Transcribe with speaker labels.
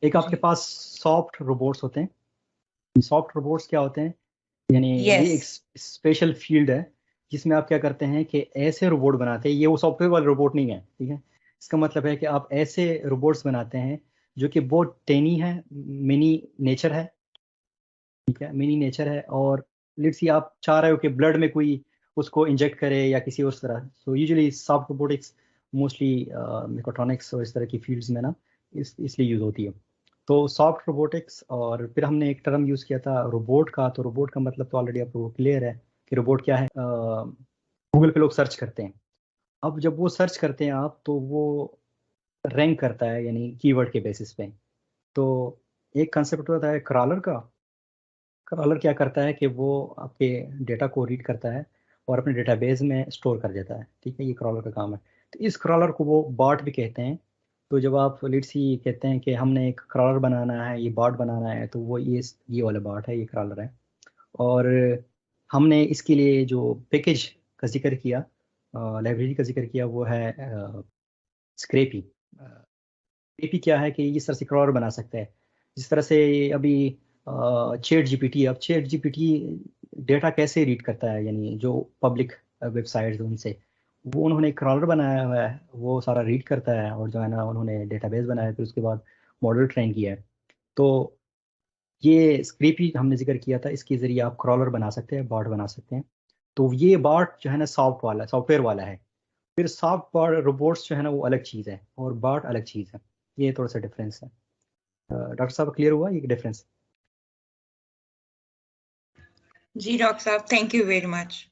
Speaker 1: एक आपके पास soft robots होते हैं। सॉफ्ट रोबोट्स क्या होते हैं, यानी ये एक स्पेशल फील्ड है जिसमें आप क्या करते हैं कि ऐसे रोबोट बनाते हैं, ये वो सॉफ्टवेयर वाले रोबोट नहीं है, ठीक है। इसका मतलब है कि आप ऐसे रोबोट्स बनाते हैं जो कि बहुत टेनी है, मिनी नेचर है, ठीक है, मिनी नेचर है। और लेट्स सी आप चाह रहे हो कि ब्लड में कोई उसको इंजेक्ट करे या किसी उस तरह, so usually soft robotics mostly mechatronics और इस तरह की फील्ड्स में ना इसलिए यूज होती है। तो सॉफ्ट रोबोटिक्स, और फिर हमने एक टर्म यूज किया था रोबोट का। तो रोबोट का मतलब तो ऑलरेडी आपको क्लियर है कि रोबोट क्या है। गूगल पे लोग सर्च करते हैं, अब जब वो सर्च करते हैं आप, तो वो रैंक करता है यानी कीवर्ड के बेसिस पे। तो एक कंसेप्ट होता है क्रॉलर का। क्रॉलर क्या करता है कि वो आपके डेटा को रीड करता है और अपने डेटाबेस में स्टोर कर देता है, ठीक है, ये क्रॉलर का काम है। तो इस क्रॉलर को वो बॉट भी कहते हैं। तो जब आप लेट्स सी कहते हैं कि हमने एक क्रॉलर बनाना है, ये बॉट बनाना है, तो वो ये वाला बॉट है, ये क्रॉलर है। और हमने इसके लिए जो पैकेज का जिक्र किया, लाइब्रेरी का जिक्र किया, वो है स्क्रेपी। स्क्रेपी क्या है कि इस तरह से क्रॉलर बना सकते हैं, जिस तरह से अभी चैट जीपीटी, अब चैट जीपीटी डेटा कैसे रीड करता है, यानी जो पब्लिक वेबसाइट्स उनसे, वो उन्होंने क्रॉलर बनाया हुआ है, वो सारा रीड करता है, और जो है ना उन्होंने डेटाबेस बनाया, फिर उसके बाद मॉडल ट्रेन किया है। तो ये स्क्रेपी हमने जिक्र किया था, इसके जरिए आप क्रॉलर बना सकते हैं, बॉट बना सकते हैं। तो ये बॉट जो है ना सॉफ्टवेयर वाला है। फिर सॉफ्ट बॉट रोबोट्स जो है ना वो अलग चीज़ है, और बॉट अलग चीज़ है। ये थोड़ा सा डिफरेंस है। डॉक्टर साहब क्लियर हुआ ये डिफरेंस?
Speaker 2: जी डॉक्टर साहब, थैंक यू वेरी मच।